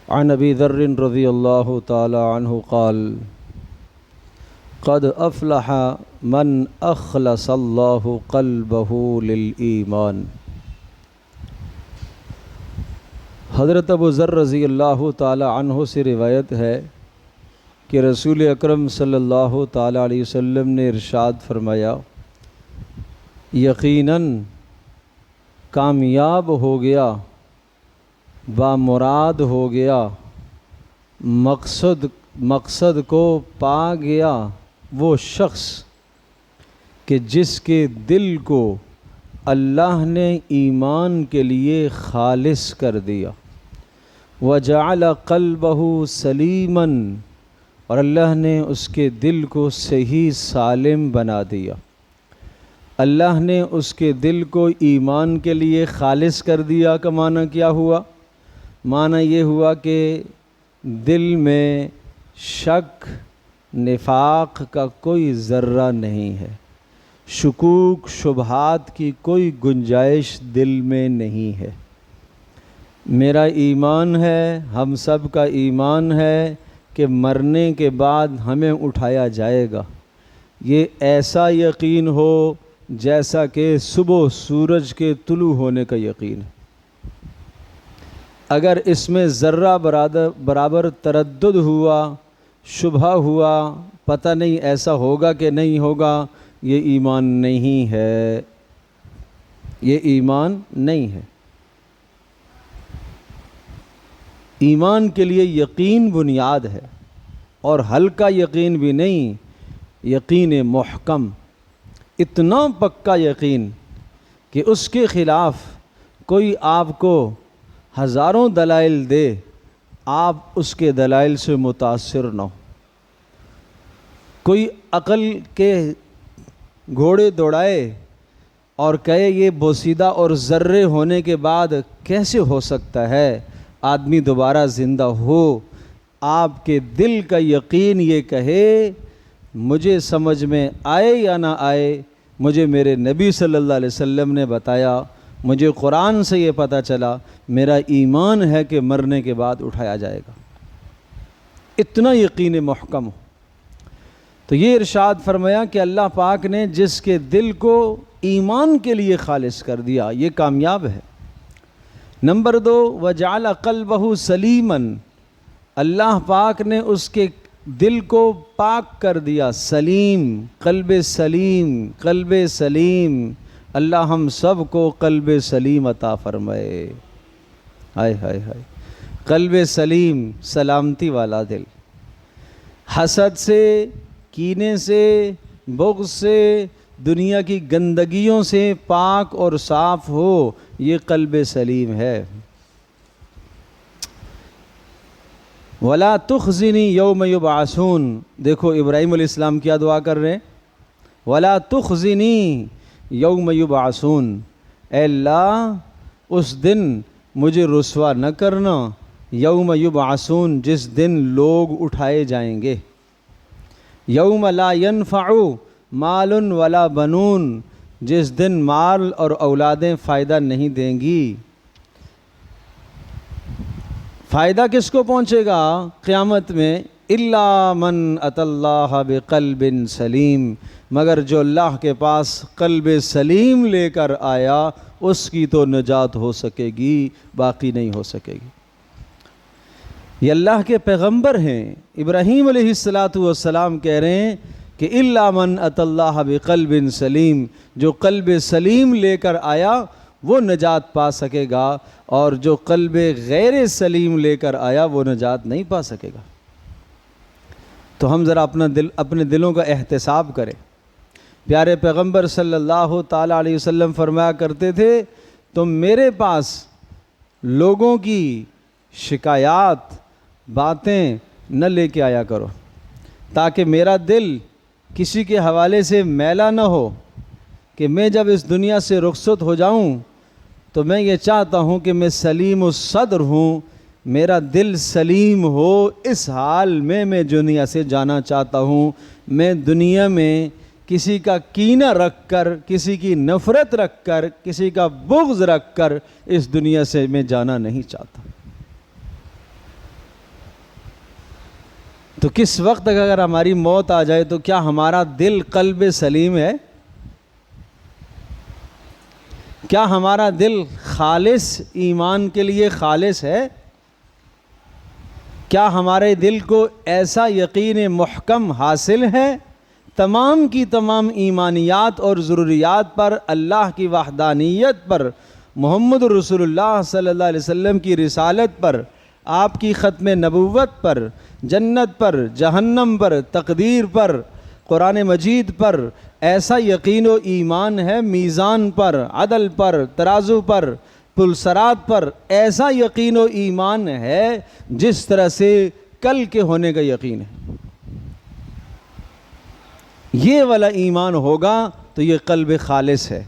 عن ابی ذر رضی اللہ تعالی عنہ قال قد افلح من اخلص اللہ قلبہ للایمان۔ حضرت ابو ذر رضی اللہ تعالی عنہ سے روایت ہے کہ رسول اکرم صلی اللہ تعالی علیہ وسلم نے ارشاد فرمایا، یقیناً کامیاب ہو گیا، بامراد ہو گیا، مقصد کو پا گیا وہ شخص کہ جس کے دل کو اللہ نے ایمان کے لیے خالص کر دیا، وجعل قلبہ سلیما، اور اللہ نے اس کے دل کو صحیح سالم بنا دیا۔ اللہ نے اس کے دل کو ایمان کے لیے خالص کر دیا کا معنی کیا ہوا؟ معنی یہ ہوا کہ دل میں شک نفاق کا کوئی ذرہ نہیں ہے، شکوک شبہات کی کوئی گنجائش دل میں نہیں ہے۔ میرا ایمان ہے، ہم سب کا ایمان ہے کہ مرنے کے بعد ہمیں اٹھایا جائے گا۔ یہ ایسا یقین ہو جیسا کہ صبح سورج کے طلوع ہونے کا یقین ہے۔ اگر اس میں ذرہ برابر تردد ہوا، شبہ ہوا، پتہ نہیں ایسا ہوگا کہ نہیں ہوگا، یہ ایمان نہیں ہے، یہ ایمان نہیں ہے۔ ایمان کے لیے یقین بنیاد ہے، اور ہلکا یقین بھی نہیں، یقین محکم، اتنا پکا یقین کہ اس کے خلاف کوئی آپ کو ہزاروں دلائل دے، آپ اس کے دلائل سے متاثر نہ ہو۔ کوئی عقل کے گھوڑے دوڑائے اور کہے یہ بوسیدہ اور ذرے ہونے کے بعد کیسے ہو سکتا ہے آدمی دوبارہ زندہ ہو، آپ کے دل کا یقین یہ کہے مجھے سمجھ میں آئے یا نہ آئے، مجھے میرے نبی صلی اللہ علیہ وسلم نے بتایا، مجھے قرآن سے یہ پتہ چلا، میرا ایمان ہے کہ مرنے کے بعد اٹھایا جائے گا، اتنا یقین محکم ہو۔ تو یہ ارشاد فرمایا کہ اللہ پاک نے جس کے دل کو ایمان کے لیے خالص کر دیا یہ کامیاب ہے۔ نمبر 2، وجعل قلبہ سلیما، اللہ پاک نے اس کے دل کو پاک کر دیا، سلیم، قلب سلیم، قلب سلیم۔ اللہ ہم سب کو قلب سلیم عطا فرمائے۔ ہائے ہائے ہائے، قلب سلیم، سلامتی والا دل، حسد سے، کینے سے، بغض سے، دنیا کی گندگیوں سے پاک اور صاف ہو، یہ قلب سلیم ہے۔ وَلَا تُخْزِنِي يَوْمَ يُبْعَثُونَ، دیکھو ابراہیم علیہ السلام کیا دعا کر رہے ہیں، وَلَا تُخْزِنِي يَوْمَ يُبْعَثُونَ، اے اللہ اس دن مجھے رسوا نہ کرنا، یوم یبعثون، جس دن لوگ اٹھائے جائیں گے، یوم لا ينفع مال ولا بنون، جس دن مال اور اولادیں فائدہ نہیں دیں گی۔ فائدہ کس کو پہنچے گا قیامت میں؟ الا من اتی اللہ بقلب سلیم، مگر جو اللہ کے پاس قلب سلیم لے کر آیا اس کی تو نجات ہو سکے گی، باقی نہیں ہو سکے گی۔ یہ اللہ کے پیغمبر ہیں، ابراہیم علیہ السلام کہہ رہے ہیں کہ الا من اتی اللہ بقلب سلیم، جو قلب سلیم لے کر آیا وہ نجات پا سکے گا، اور جو قلب غیر سلیم لے کر آیا وہ نجات نہیں پا سکے گا۔ تو ہم ذرا اپنے دلوں کا احتساب کریں۔ پیارے پیغمبر صلی اللہ تعالی علیہ وسلم فرمایا کرتے تھے، تم میرے پاس لوگوں کی شکایات، باتیں نہ لے کے آیا کرو، تاکہ میرا دل کسی کے حوالے سے میلا نہ ہو، کہ میں جب اس دنیا سے رخصت ہو جاؤں تو میں یہ چاہتا ہوں کہ میں سلیم الصدر ہوں، میرا دل سلیم ہو، اس حال میں دنیا سے جانا چاہتا ہوں۔ میں دنیا میں کسی کا کینہ رکھ کر، کسی کی نفرت رکھ کر، کسی کا بغض رکھ کر اس دنیا سے میں جانا نہیں چاہتا۔ تو کس وقت تک اگر ہماری موت آ جائے تو کیا ہمارا دل قلب سلیم ہے؟ کیا ہمارا دل خالص ایمان کے لیے خالص ہے؟ کیا ہمارے دل کو ایسا یقین محکم حاصل ہے تمام کی تمام ایمانیات اور ضروریات پر، اللہ کی وحدانیت پر، محمد رسول اللہ صلی اللہ علیہ وسلم کی رسالت پر، آپ کی ختم نبوت پر، جنت پر، جہنم پر، تقدیر پر، قرآن مجید پر ایسا یقین و ایمان ہے، میزان پر، عدل پر، ترازو پر، پل صراط پر ایسا یقین و ایمان ہے جس طرح سے کل کے ہونے کا یقین ہے؟ یہ والا ایمان ہوگا تو یہ قلب خالص ہے۔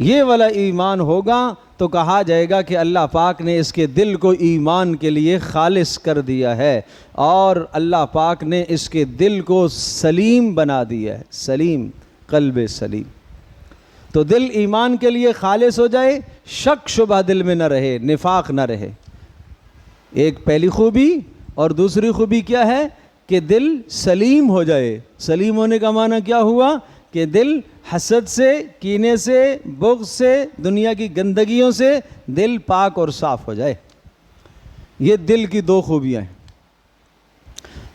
یہ والا ایمان ہوگا تو کہا جائے گا کہ اللہ پاک نے اس کے دل کو ایمان کے لیے خالص کر دیا ہے، اور اللہ پاک نے اس کے دل کو سلیم بنا دیا ہے، سلیم، قلب سلیم۔ تو دل ایمان کے لیے خالص ہو جائے، شک شبہ دل میں نہ رہے، نفاق نہ رہے۔ ایک پہلی خوبی، اور دوسری خوبی کیا ہے کہ دل سلیم ہو جائے۔ سلیم ہونے کا معنی کیا ہوا کہ دل حسد سے، کینے سے، بغض سے، دنیا کی گندگیوں سے دل پاک اور صاف ہو جائے۔ یہ دل کی دو خوبیاں ہیں۔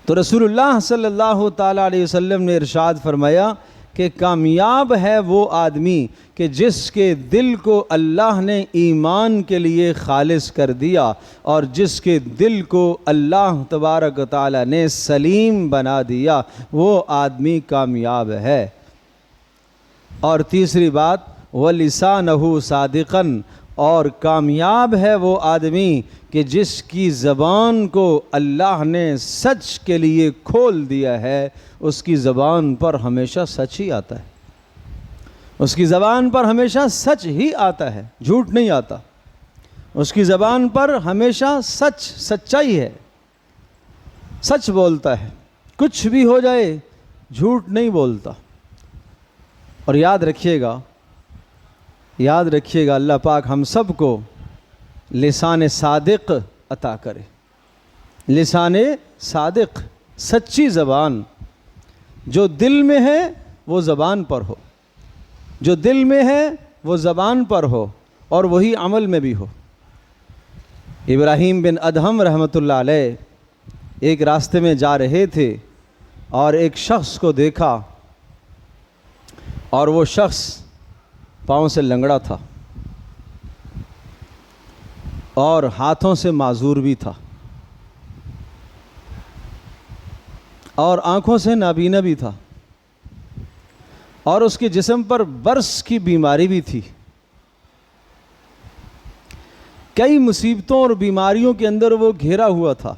تو رسول اللہ صلی اللہ تعالیٰ علیہ وسلم نے ارشاد فرمایا کہ کامیاب ہے وہ آدمی کہ جس کے دل کو اللہ نے ایمان کے لیے خالص کر دیا، اور جس کے دل کو اللہ تبارک و تعالیٰ نے سلیم بنا دیا، وہ آدمی کامیاب ہے۔ اور تیسری بات، وَلِسَانَهُ صَادِقًا، اور کامیاب ہے وہ آدمی کہ جس کی زبان کو اللہ نے سچ کے لیے کھول دیا ہے، اس کی زبان پر ہمیشہ سچ ہی آتا ہے، اس کی زبان پر ہمیشہ سچ ہی آتا ہے، جھوٹ نہیں آتا، اس کی زبان پر ہمیشہ سچ، سچائی ہے، سچ بولتا ہے، کچھ بھی ہو جائے جھوٹ نہیں بولتا۔ اور یاد رکھیے گا اللہ پاک ہم سب کو لسان صادق عطا کرے، لسان صادق، سچی زبان، جو دل میں ہے وہ زبان پر ہو، جو دل میں ہے وہ زبان پر ہو، اور وہی عمل میں بھی ہو۔ ابراہیم بن ادہم رحمۃ اللہ علیہ ایک راستے میں جا رہے تھے اور ایک شخص کو دیکھا، اور وہ شخص پاؤں سے لنگڑا تھا اور ہاتھوں سے معذور بھی تھا، اور آنکھوں سے نابینا بھی تھا، اور اس کے جسم پر برص کی بیماری بھی تھی۔ کئی مصیبتوں اور بیماریوں کے اندر وہ گھیرا ہوا تھا۔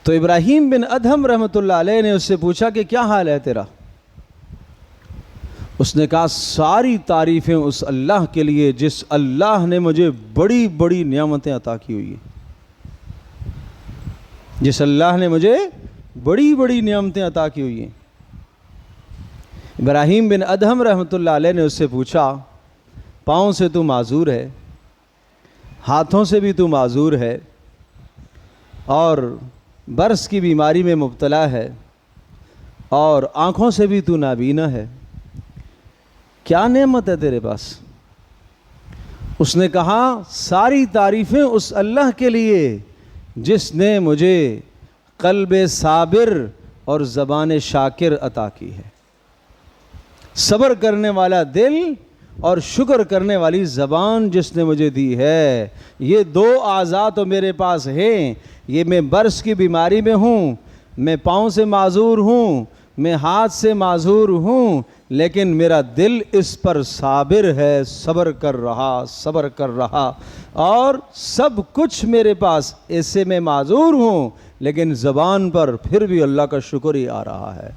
تو ابراہیم بن ادہم رحمۃ اللہ علیہ نے اس سے پوچھا کہ کیا حال ہے تیرا؟ اس نے کہا ساری تعریفیں اس اللہ کے لیے جس اللہ نے مجھے بڑی بڑی نعمتیں عطا کی ہوئی ہیں، جس اللہ نے مجھے بڑی بڑی نعمتیں عطا کی ہوئی ہیں۔ ابراہیم بن ادہم رحمۃ اللہ علیہ نے اس سے پوچھا پاؤں سے تو معذور ہے، ہاتھوں سے بھی تو معذور ہے، اور برص کی بیماری میں مبتلا ہے، اور آنکھوں سے بھی تو نابینا ہے، کیا نعمت ہے تیرے پاس؟ اس نے کہا ساری تعریفیں اس اللہ کے لیے جس نے مجھے قلب صابر اور زبان شاکر عطا کی ہے، صبر کرنے والا دل اور شکر کرنے والی زبان جس نے مجھے دی ہے۔ یہ دو اعضاء تو میرے پاس ہیں، یہ میں برص کی بیماری میں ہوں، میں پاؤں سے معذور ہوں، میں ہاتھ سے معذور ہوں، لیکن میرا دل اس پر صابر ہے، صبر کر رہا، اور سب کچھ میرے پاس، اس سے میں معذور ہوں، لیکن زبان پر پھر بھی اللہ کا شکر ہی آ رہا ہے۔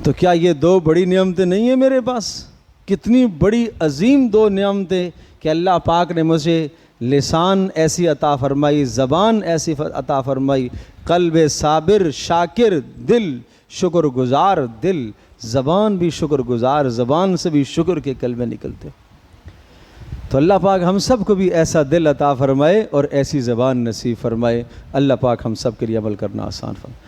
تو کیا یہ دو بڑی نعمتیں نہیں ہیں میرے پاس؟ کتنی بڑی عظیم دو نعمتیں کہ اللہ پاک نے مجھے لسان ایسی عطا فرمائی، زبان ایسی عطا فرمائی، قلب صابر شاکر دل، شکر گزار دل، زبان بھی شکر گزار، زبان سے بھی شکر کے کلمے نکلتے. تو اللہ پاک ہم سب کو بھی ایسا دل عطا فرمائے اور ایسی زبان نصیب فرمائے. اللہ پاک ہم سب کے لیے عمل کرنا آسان فرمائے.